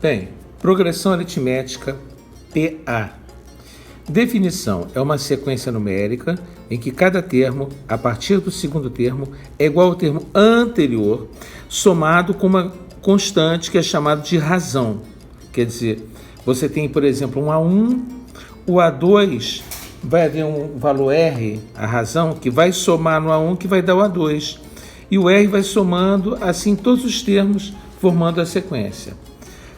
Bem, progressão aritmética PA. Definição: é uma sequência numérica em que cada termo, a partir do segundo termo, é igual ao termo anterior, somado com uma constante que é chamada de razão. Quer dizer, você tem, por exemplo, um A1, o A2 vai haver um valor R, a razão, que vai somar no A1, que vai dar o A2. E o R vai somando, assim, todos os termos, formando a sequência.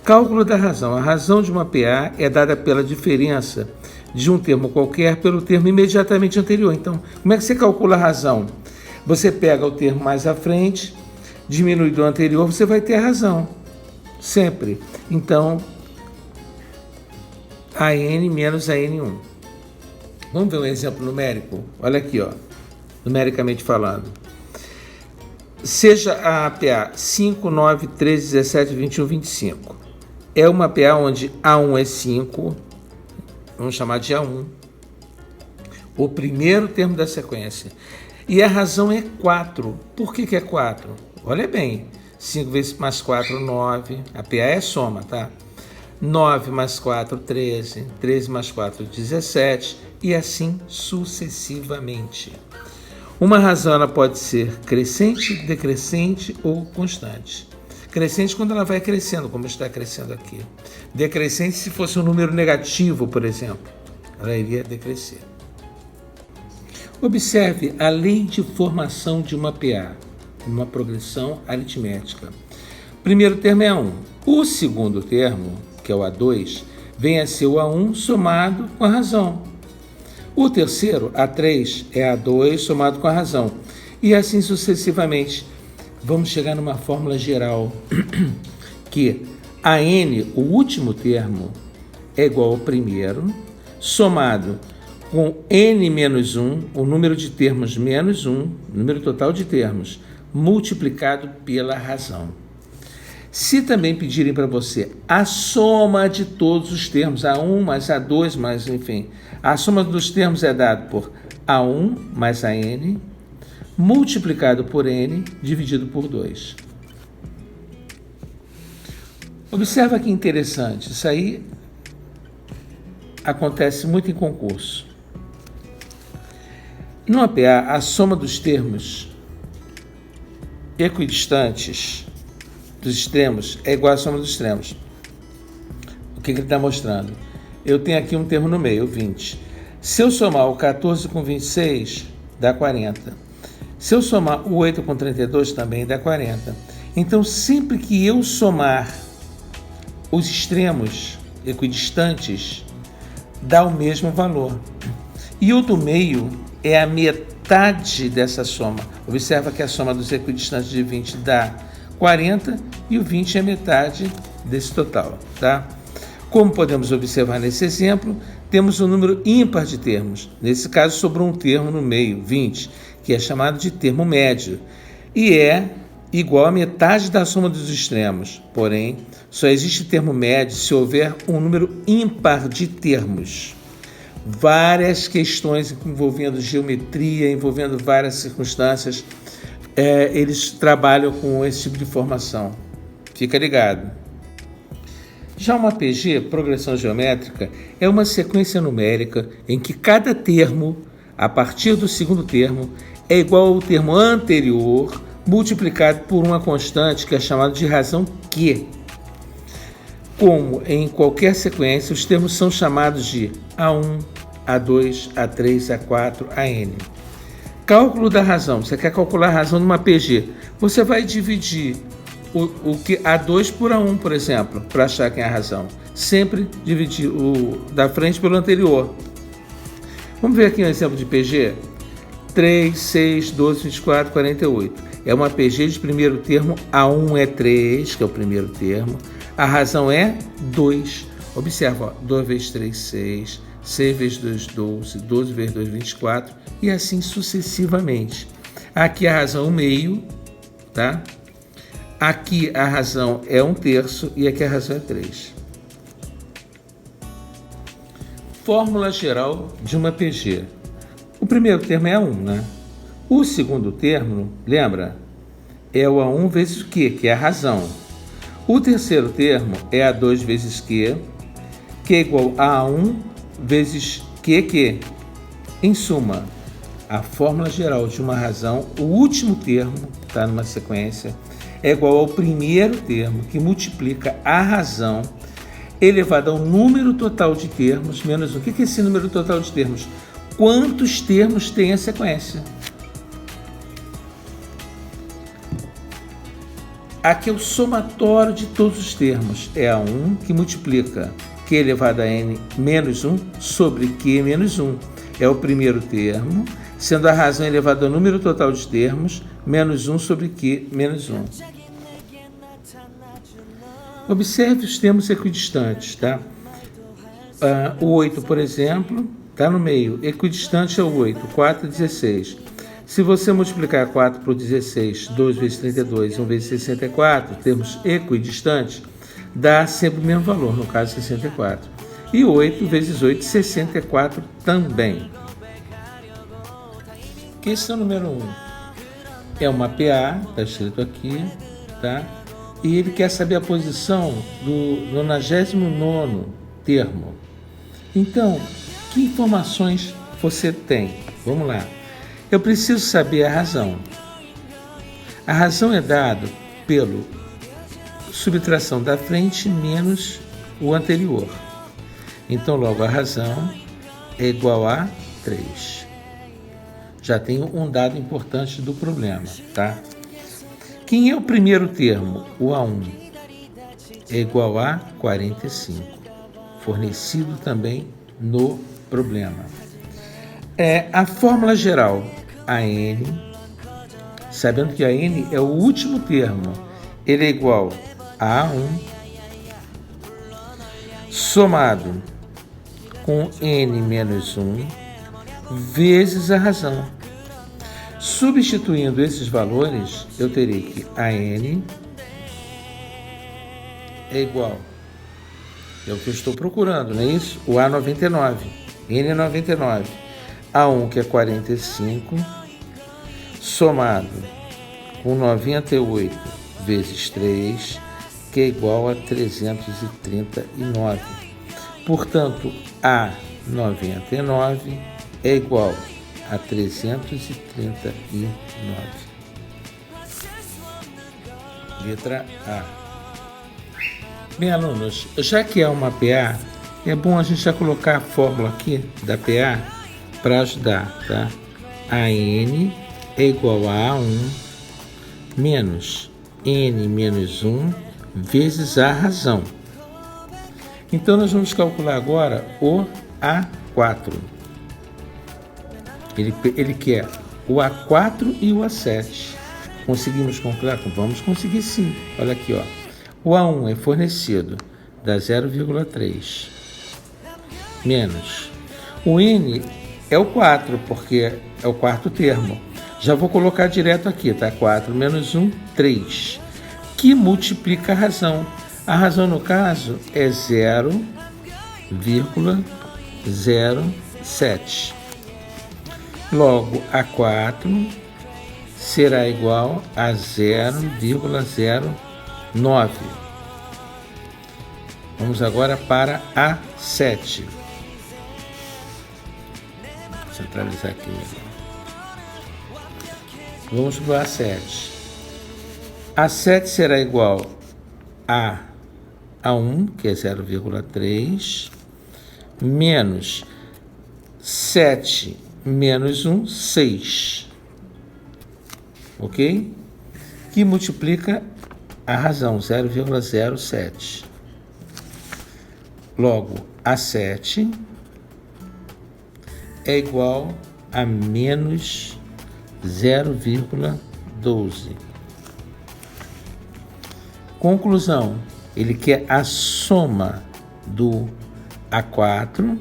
Cálculo da razão. A razão de uma PA é dada pela diferença de um termo qualquer pelo termo imediatamente anterior. Então, como é que você calcula a razão? Você pega o termo mais à frente, diminui do anterior, você vai ter a razão. Sempre. Então, AN menos AN1. Vamos ver um exemplo numérico? Olha aqui, ó, numericamente falando. Seja a PA 5, 9, 13, 17, 21, 25. É uma PA onde A1 é 5, vamos chamar de A1, o primeiro termo da sequência. E a razão é 4. Por que é 4? Olha bem, 5 vezes mais 4, 9. A PA é soma, tá? 9 mais 4, 13. 13 mais 4, 17. E assim sucessivamente. Uma razão ela pode ser crescente, decrescente ou constante. Crescente quando ela vai crescendo, como está crescendo aqui. Decrescente se fosse um número negativo, por exemplo. Ela iria decrescer. Observe a lei de formação de uma PA, uma progressão aritmética. O primeiro termo é A1. O segundo termo, que é o A2, vem a ser o A1 somado com a razão. O terceiro, A3, é A2 somado com a razão. E assim sucessivamente. Vamos chegar numa fórmula geral que AN, o último termo, é igual ao primeiro, somado com N menos 1, o número de termos menos 1, número total de termos, multiplicado pela razão. Se também pedirem para você a soma de todos os termos, A1 mais A2 mais, enfim, a soma dos termos é dada por A1 mais AN, multiplicado por N, dividido por 2. Observa que interessante, isso aí acontece muito em concurso. Numa PA, a soma dos termos equidistantes dos extremos é igual à soma dos extremos. O que ele está mostrando? Eu tenho aqui um termo no meio, 20. Se eu somar o 14 com 26, dá 40. Se eu somar o 8 com 32, também dá 40. Então, sempre que eu somar os extremos equidistantes, dá o mesmo valor. E o do meio é a metade dessa soma. Observa que a soma dos equidistantes de 20 dá 40 e o 20 é metade desse total, tá? Como podemos observar nesse exemplo, temos um número ímpar de termos. Nesse caso, sobrou um termo no meio, 20, que é chamado de termo médio, e é igual à metade da soma dos extremos. Porém, só existe termo médio se houver um número ímpar de termos. Várias questões envolvendo geometria, envolvendo várias circunstâncias, eles trabalham com esse tipo de formação. Fica ligado. Já uma PG, progressão geométrica, é uma sequência numérica em que cada termo, a partir do segundo termo, é igual ao termo anterior, multiplicado por uma constante que é chamada de razão Q. Como em qualquer sequência, os termos são chamados de A1, A2, A3, A4, AN. Cálculo da razão. Você quer calcular a razão numa PG. Você vai dividir o que A2 por A1, por exemplo, para achar quem é a razão. Sempre dividir o da frente pelo anterior. Vamos ver aqui um exemplo de PG? 3, 6, 12, 24, 48. É uma PG de primeiro termo, A1 é 3, que é o primeiro termo. A razão é 2. Observa, ó, 2 vezes 3, 6. 6 vezes 2, 12. 12 vezes 2, 24. E assim sucessivamente. Aqui a razão é 1 meio, tá? Aqui a razão é 1/3 e aqui a razão é 3. Fórmula geral de uma PG. O primeiro termo é A1, né? O segundo termo, lembra? É o A1 vezes o Q, que é a razão. O terceiro termo é A2 vezes Q é igual a A1 vezes Q. Em suma, a fórmula geral de uma razão, o último termo, está numa sequência, é igual ao primeiro termo, que multiplica a razão elevado ao número total de termos, menos 1. O que é esse número total de termos? Quantos termos tem a sequência? Aqui é o somatório de todos os termos. É A1 que multiplica Q elevado a N menos 1 sobre Q menos 1. É o primeiro termo, sendo a razão elevada ao número total de termos, menos 1 sobre Q menos 1. Observe os termos equidistantes, tá? O 8, por exemplo, está no meio. Equidistante é o 8, 4 e 16. Se você multiplicar 4 por 16, 2 vezes 32 e 1 vezes 64, termos equidistantes, dá sempre o mesmo valor, no caso 64. E 8 vezes 8, 64 também. Questão número 1. É uma PA, está escrito aqui, tá? E ele quer saber a posição do 99º termo. Então, que informações você tem? Vamos lá. Eu preciso saber a razão. A razão é dada pelo subtração da frente menos o anterior. Então, logo, a razão é igual a 3. Já tenho um dado importante do problema, tá? Quem é o primeiro termo? O A1 é igual a 45, fornecido também no problema. A fórmula geral, AN, sabendo que AN é o último termo, ele é igual a A1 somado com N menos 1 vezes a razão. Substituindo esses valores, eu terei que AN é igual, é o que eu estou procurando, não é isso? O A99, N é 99, A1 que é 45, somado com 98 vezes 3, que é igual a 339. Portanto, A99 é igual a 339. Letra A. Bem, alunos, já que é uma PA, é bom a gente já colocar a fórmula aqui da PA para ajudar, tá? AN é igual a A1 menos N menos 1 vezes a razão. Então, nós vamos calcular agora o A4. Ele quer o A4 e o A7. Conseguimos calcular? Vamos conseguir sim. Olha aqui, ó. O A1 é fornecido, dá 0,3. Menos. O N é o 4, porque é o quarto termo. Já vou colocar direto aqui, tá? 4 menos 1, 3. Que multiplica a razão. A razão, no caso, é 0,07. Logo, A4 será igual a 0,09. Vamos agora para A7. Vou centralizar aqui melhor. Vamos para o A7. A7 será igual a A1, que é 0,3, menos 7 menos 1, 6. Ok? Que multiplica a razão, 0,07. Logo, A7 é igual a menos 0,12. Conclusão, ele quer a soma do A4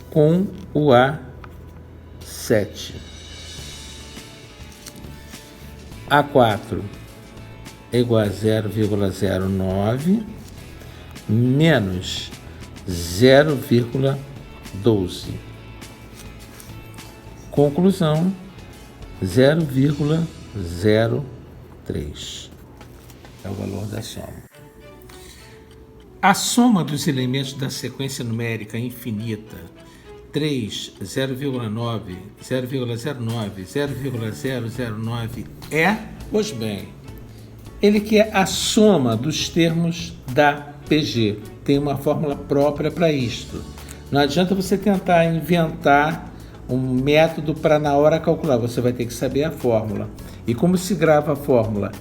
com o A7. A4 é igual a 0,09 menos 0,12. Conclusão, 0,03. É o valor da soma. A soma dos elementos da sequência numérica infinita 3, 0,9, 0,09, 0,009 é, pois bem, ele quer a soma dos termos da PG. Tem uma fórmula própria para isto. Não adianta você tentar inventar um método para na hora calcular, você vai ter que saber a fórmula. E como se grava a fórmula?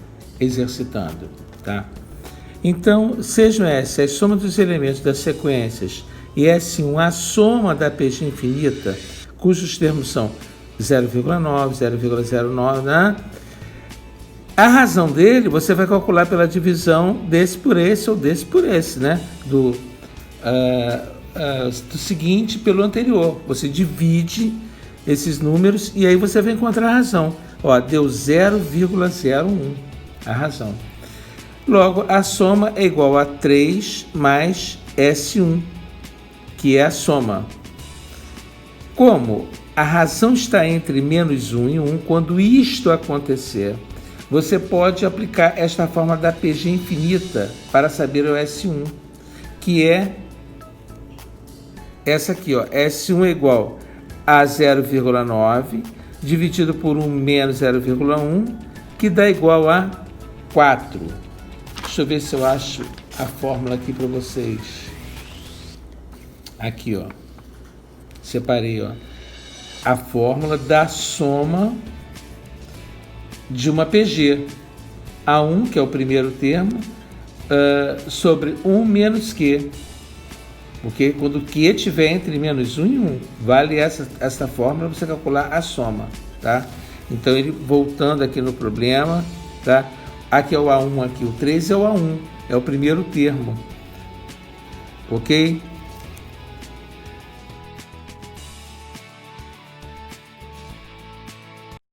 Exercitando, tá? Então, sejam S a soma dos elementos das sequências e S1 a soma da PG infinita, cujos termos são 0,9, 0,09, né? A razão dele, você vai calcular pela divisão desse por esse ou desse por esse, né? Do seguinte pelo anterior. Você divide esses números e aí você vai encontrar a razão. Ó, deu 0,01, a razão. Logo, a soma é igual a 3 mais S1, que é a soma. Como a razão está entre menos 1 e 1, quando isto acontecer, você pode aplicar esta fórmula da PG infinita para saber o S1, que é essa aqui, ó, S1 é igual a 0,9 dividido por 1 menos 0,1, que dá igual a 4. Deixa eu ver se eu acho a fórmula aqui para vocês. Aqui, ó. Separei, ó. A fórmula da soma de uma PG. A1, que é o primeiro termo, sobre 1 menos Q. Porque quando Q estiver entre menos 1 e 1, vale essa fórmula para você calcular a soma, tá? Então, ele voltando aqui no problema, tá? Aqui é o A1, aqui o 3 é o A1, é o primeiro termo, ok?